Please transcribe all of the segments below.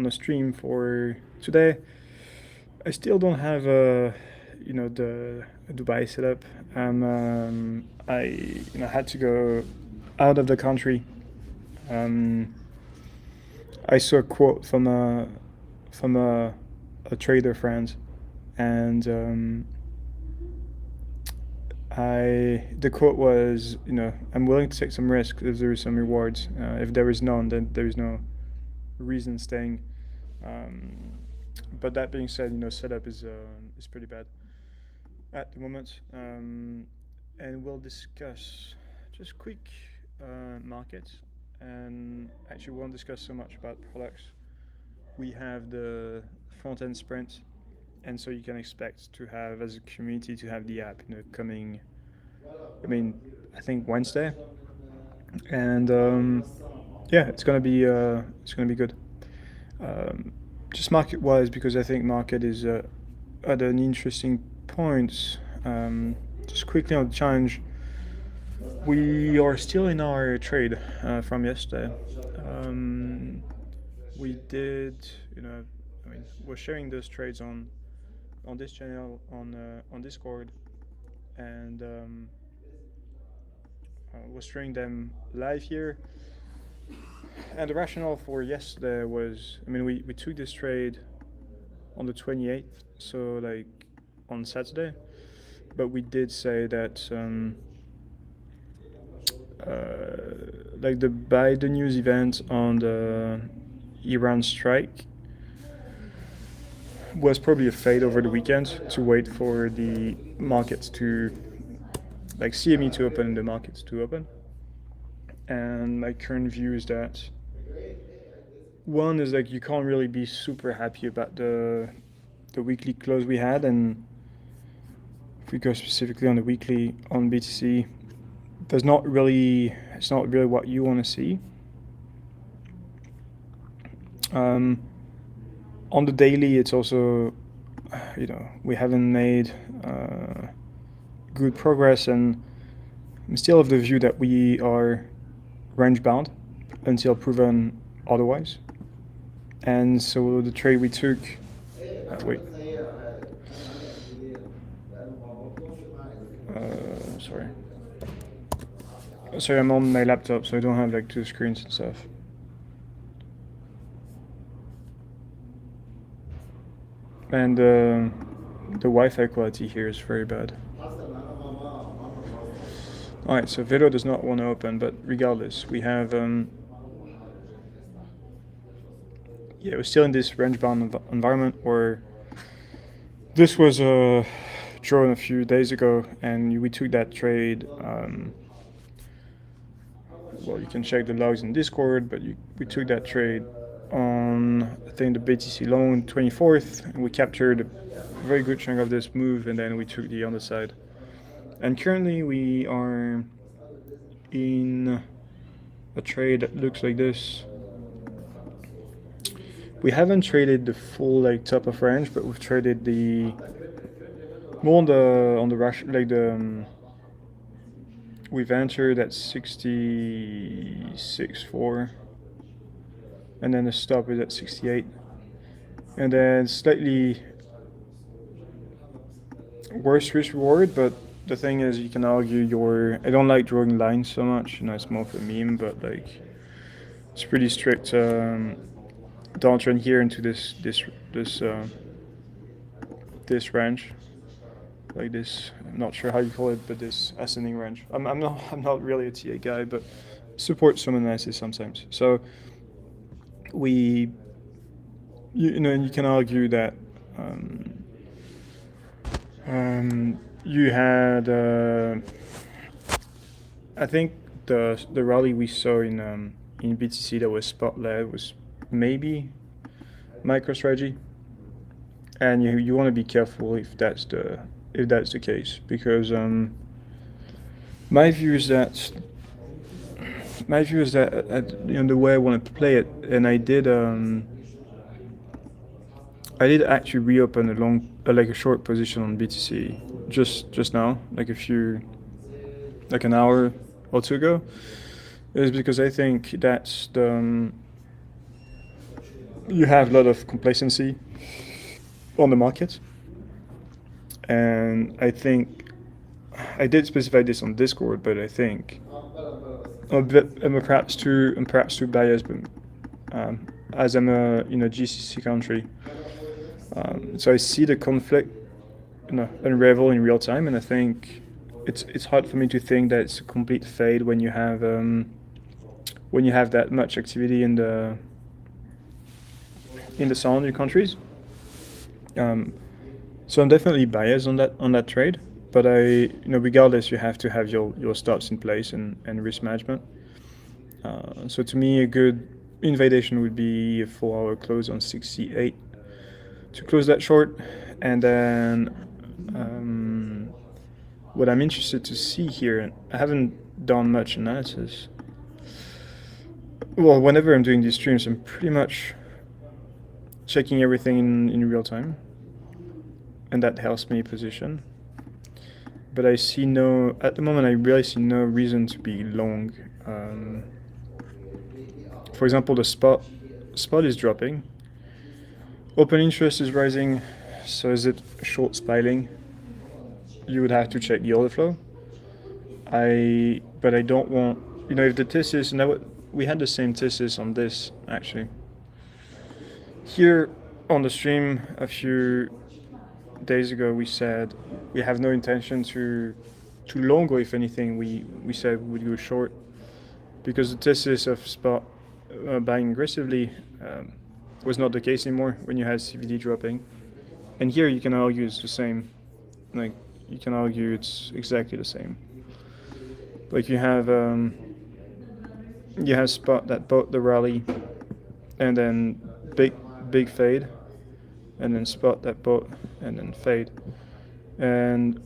a stream for today. I still don't have the Dubai setup. I had to go out of the country. Um, I saw a quote from a trader friend, and the quote was, I'm willing to take some risk if there is some rewards. If there is none, then there is no reason staying. Um, but that being said, setup is pretty bad at the moment. And we'll discuss just quick markets, and actually won't discuss so much about products. We have the front end sprint, and so you can expect to have, as a community, to have the app coming. I mean, I think Wednesday, and yeah, it's gonna be good. Um, just market wise, because I think market is at an interesting point. Just quickly on the challenge, we are still in our trade from yesterday. Um, we did, I mean, we're sharing those trades on this channel on Discord, and we're sharing them live here. And the rationale for yesterday was, I mean, we took this trade on the 28th, so like on Saturday, but we did say that like by the news event on the Iran strike was probably a fade over the weekend to wait for the markets to, like, CME to open and the markets to open. And my current view is that one is like you can't really be super happy about the weekly close we had, and if we go specifically on the weekly on BTC, it's not really what you want to see. On the daily, it's also, we haven't made good progress, and I'm still of the view that we are range bound until proven otherwise. And so the trade we took, wait, sorry. Sorry, I'm on my laptop, so I don't have like two screens and stuff. And the Wi-Fi quality here is very bad. Alright, so Vero does not want to open, but regardless, we have yeah, we're still in this range-bound environment where this was drawn a few days ago, and we took that trade. Well, you can check the logs in Discord, but we took that trade on, I think, the BTC loan 24th, and we captured a very good chunk of this move, and then we took the underside. And currently we are in a trade that looks like this. We haven't traded the full like top of range, but we've traded the more on the rush, like the we've entered at 66.4, and then the stop is at 68, and then slightly worse risk reward. But the thing is, you can argue I don't like drawing lines so much, it's more for a meme, but like it's pretty strict downtrend here into this range, like this. I'm not sure how you call it, but this ascending range. I'm not really a TA guy, but support some analysis sometimes. So you can argue that you had I think the rally we saw in BTC that was spot led was maybe MicroStrategy, and you want to be careful if that's the case, because my view is that the way I want to play it, and I did actually reopen a short position on BTC just now, like an hour or two ago, is because I think that's you have a lot of complacency on the market, and I think I did specify this on Discord, but I think I'm perhaps too biased, but as I'm a GCC country, so I see the conflict unravel in real time, and I think it's hard for me to think that it's a complete fade when you have that much activity in the surrounding countries. So I'm definitely biased on that trade, but regardless, you have to have your stops in place and risk management. So to me, a good invalidation would be a 4-hour close on 68 to close that short, and then what I'm interested to see here, I haven't done much analysis. Well, whenever I'm doing these streams, I'm pretty much checking everything in real time, and that helps me position. But at the moment, I really see no reason to be long. For example, the spot is dropping. Open interest is rising, so is it short spiraling? You would have to check the order flow. But I don't want, if the thesis, and we had the same thesis on this actually. Here on the stream a few days ago, we said we have no intention to long, or if anything, we said we would go short, because the thesis of spot buying aggressively was not the case anymore when you had CVD dropping. And here you can argue it's the same. Like, you can argue it's exactly the same. Like, you have spot that bought the rally, and then big fade, and then spot that bought and then fade, and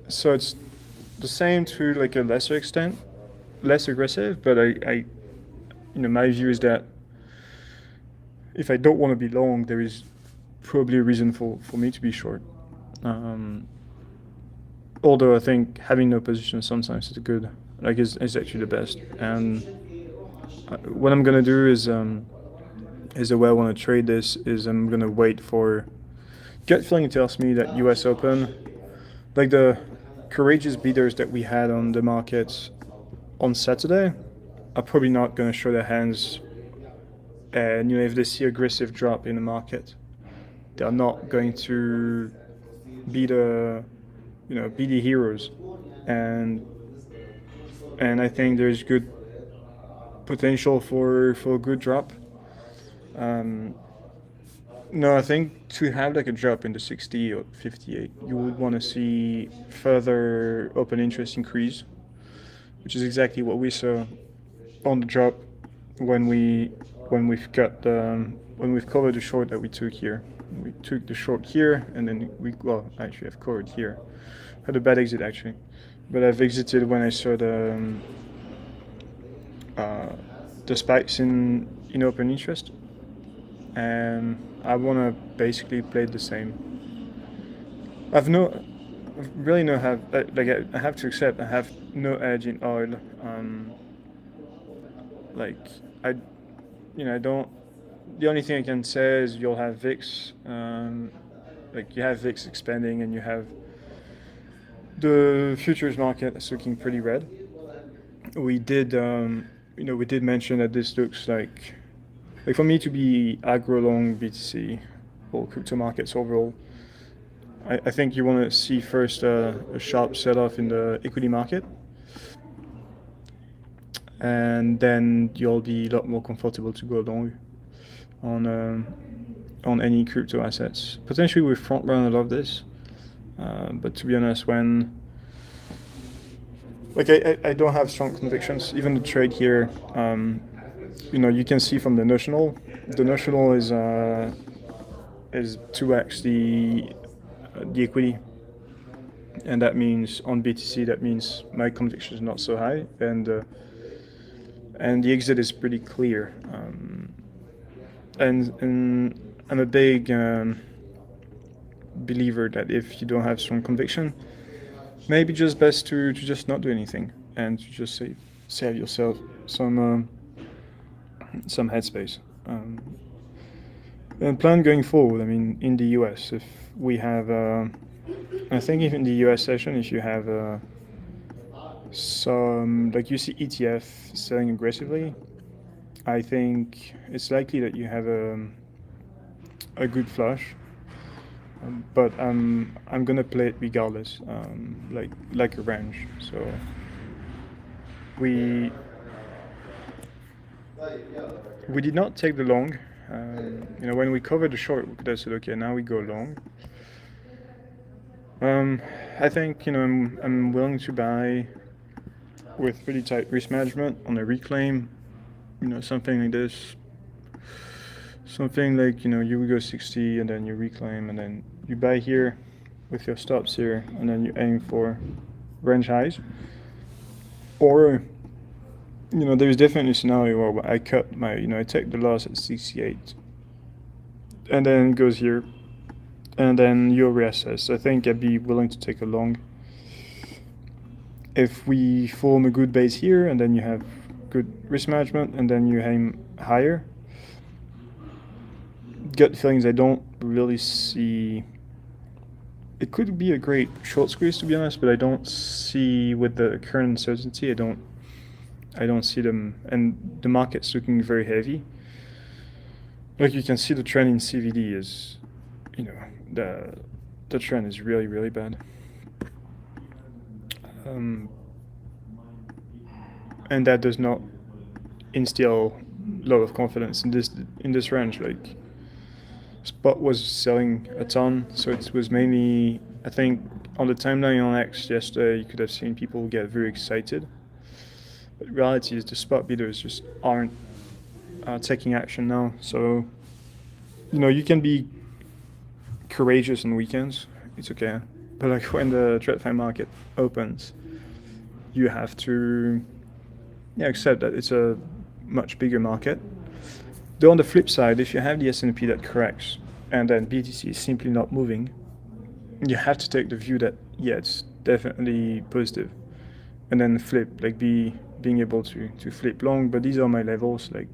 so it's the same to like a lesser extent, less aggressive. But my view is that if I don't want to be long, there is probably a reason for me to be short. Although I think having no position sometimes is good, like is actually the best. And what I'm gonna do is the way I want to trade this is I'm gonna wait for gut feeling tells me that US Open, like the courageous bidders that we had on the markets on Saturday, are probably not gonna show their hands. And if they see aggressive drop in the market, they are not going to be the heroes. And I think there's good potential for a good drop. No, I think to have like a drop in the 60 or 58, you would want to see further open interest increase, which is exactly what we saw on the drop when we've covered the short that we took here. We took the short here, and then actually I've covered here. Had a bad exit actually, but I've exited when I saw the spikes in open interest, and I want to basically play the same. I have no I have to accept I have no edge in oil. I don't. The only thing I can say is you'll have VIX, you have VIX expanding, and you have the futures market that's looking pretty red. We did mention that this looks like for me to be aggro long BTC or crypto markets overall. I think you want to see first a sharp sell-off in the equity market, and then you'll be a lot more comfortable to go long on any crypto assets. Potentially with front run, I love this, but to be honest, when I don't have strong convictions. Even the trade here, you can see from the notional. The notional is 2x the equity, and that means on BTC that means my conviction is not so high, and the exit is pretty clear. And I'm a big believer that if you don't have strong conviction, maybe just best to just not do anything and to just save yourself some headspace. And plan going forward. I mean, in the US, if we have, I think if in the US session, if you have some, like you see ETF selling aggressively, I think it's likely that you have a good flush. But I'm gonna play it regardless, like a range. So we we did not take the long. When we covered the short, we could have said, okay, now we go long. Um, I think I'm willing to buy with pretty tight risk management on a reclaim. Something like this. Something like you would go 60 and then you reclaim and then you buy here with your stops here and then you aim for range highs. Or there's definitely a scenario where I cut my I take the loss at 68 and then it goes here and then you reassess. I think I'd be willing to take a long if we form a good base here and then you have good risk management and then you aim higher. Gut feelings, I don't really see. It could be a great short squeeze to be honest, but I don't see with the current uncertainty. I don't see them, and the market's looking very heavy. Like you can see, the trend in CVD is, the trend is really really bad. Um, and that does not instill a lot of confidence in this range. Like spot was selling a ton, so it was mainly, I think, on the timeline on X yesterday, you could have seen people get very excited. But the reality is the spot bidders just aren't taking action now. So, you can be courageous on weekends. It's okay. But like when the TradFi market opens, you have to accept that it's a much bigger market. Though on the flip side, if you have the S&P that corrects and then BTC is simply not moving, you have to take the view that it's definitely positive, and then flip, like being able to flip long. But these are my levels, like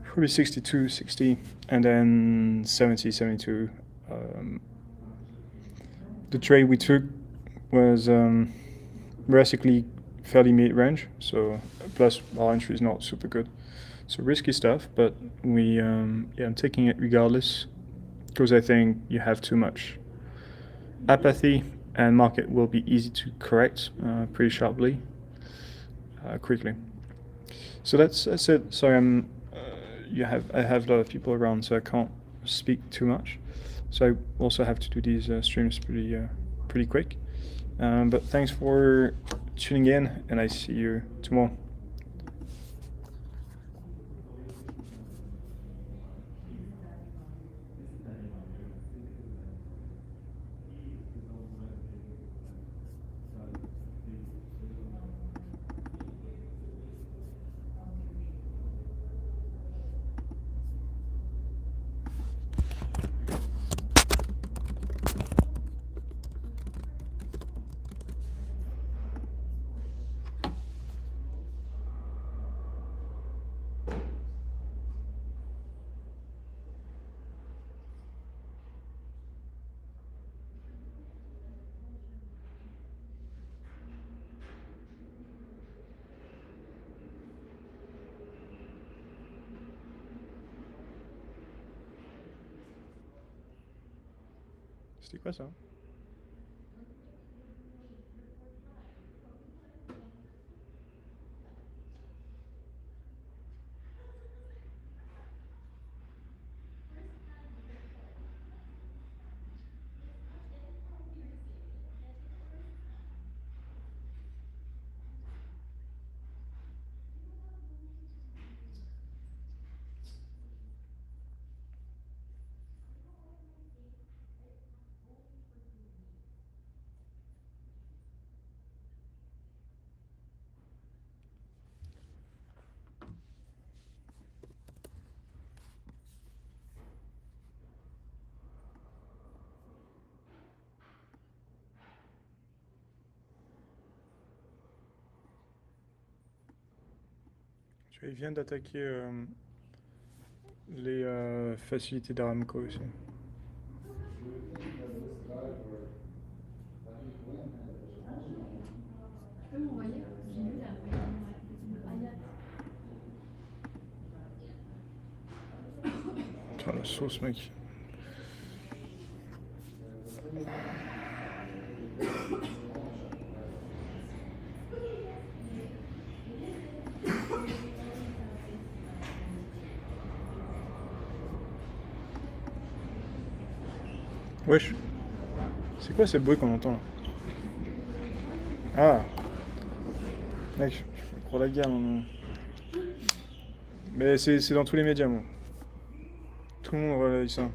probably 62, 60, and then 70, 72. The trade we took was basically fairly mid-range, so plus our entry is not super good. So risky stuff, but I'm taking it regardless because I think you have too much apathy and market will be easy to correct pretty sharply, quickly. So that's it. Sorry, I have a lot of people around, so I can't speak too much. So I also have to do these streams pretty quick. But thanks for tuning in, and I see you tomorrow. C'était quoi ça? Tu vois, il vient d'attaquer Les facilités d'Aramco aussi. Putain, la sauce, mec. Wesh. C'est quoi ces bruits qu'on entend là? Ah, mec, je prends la guerre maintenant. Mais c'est dans tous les médias, moi. Tout le monde relaye ça.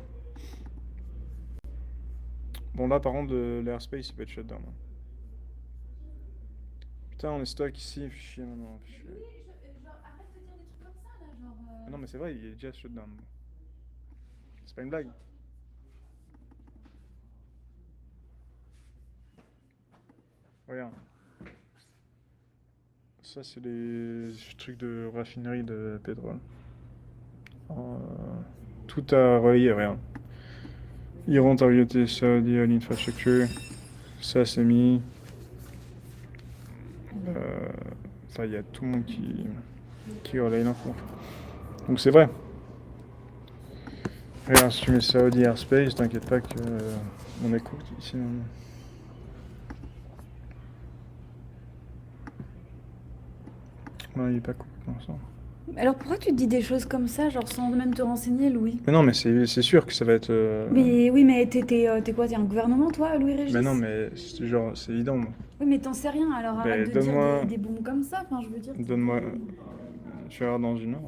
Bon, là, par contre, l'airspace, il peut être shutdown, hein. Putain, on est stock ici, fais chier maintenant. Fais chier. Ah non, mais c'est vrai, il est déjà shutdown. C'est pas une blague. Regarde. Ça, c'est les trucs de raffinerie de pétrole. Euh, tout a relayé, regarde. Iran targeté Saudi l'infrastructure. Ça, c'est mis. Ça, il y a tout le monde qui relaye l'info. Donc c'est vrai. Regarde, si tu mets Saudi Airspace, t'inquiète pas que on est court ici. Non, il est pas court pour l'instant. Alors pourquoi tu te dis des choses comme ça, genre sans même te renseigner, Louis? Mais non, mais c'est sûr que ça va être. Mais oui, mais t'es quoi? T'es un gouvernement, toi, Mais non, Louis-Régis? mais c'est genre, c'est évident, moi. Oui, mais t'en sais rien, alors arrête Ben, de dire donne-moi. des bombes comme ça, enfin, je veux dire. Donne-moi. Je vais voir dans une heure.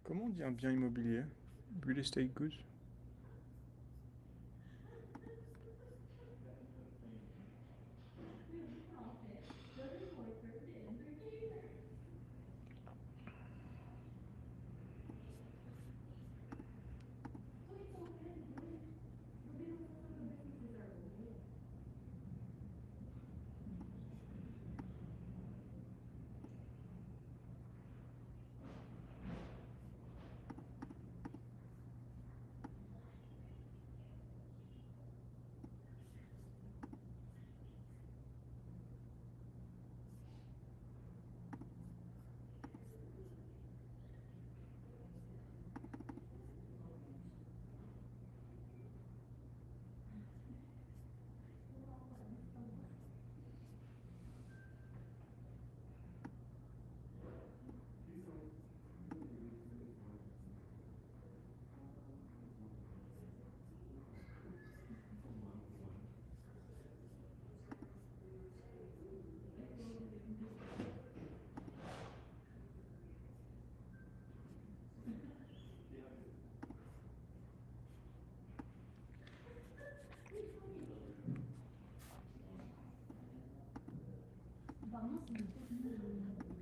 Comment on dit un bien immobilier? Real estate goods?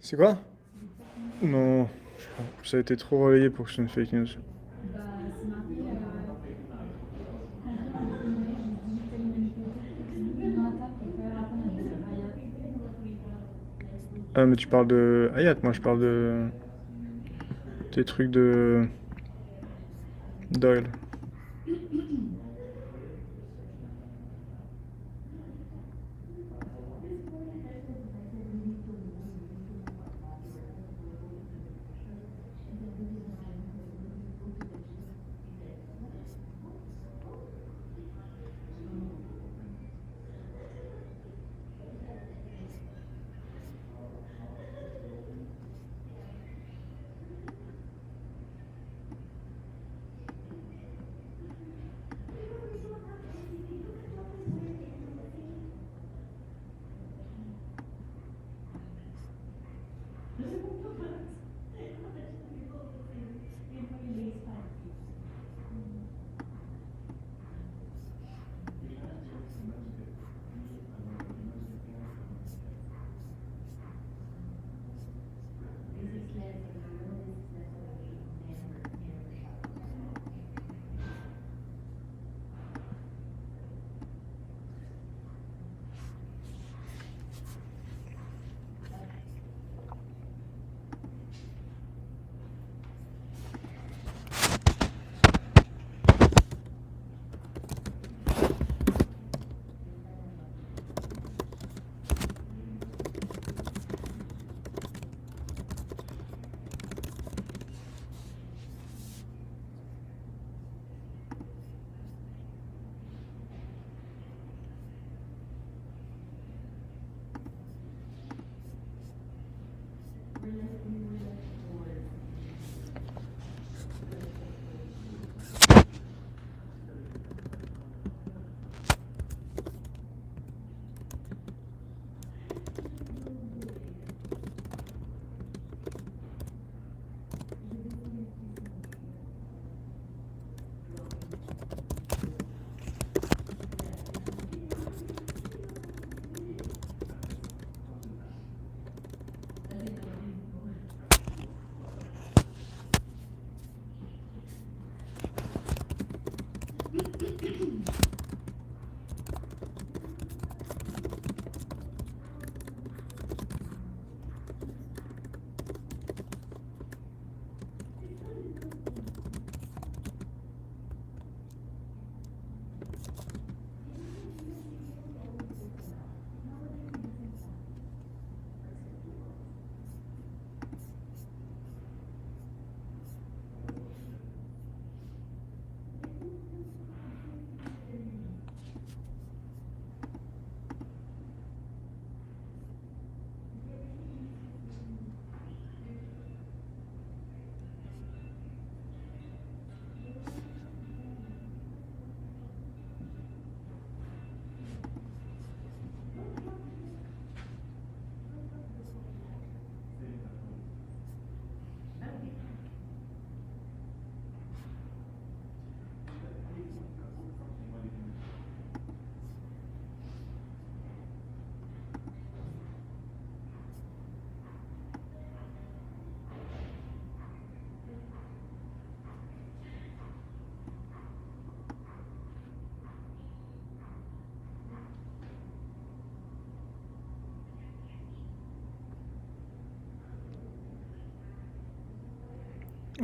C'est quoi? Non, ça a été trop relayé pour que ce soit une fake news. Ah, mais tu parles de Hayat, moi je parle de. Des trucs de. Doyle.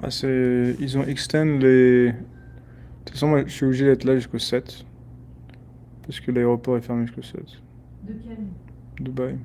Ah, ils ont extend les. De toute façon, moi, je suis obligé d'être là jusqu'au 7. Parce que l'aéroport est fermé jusqu'au 7. De quel? Dubaï.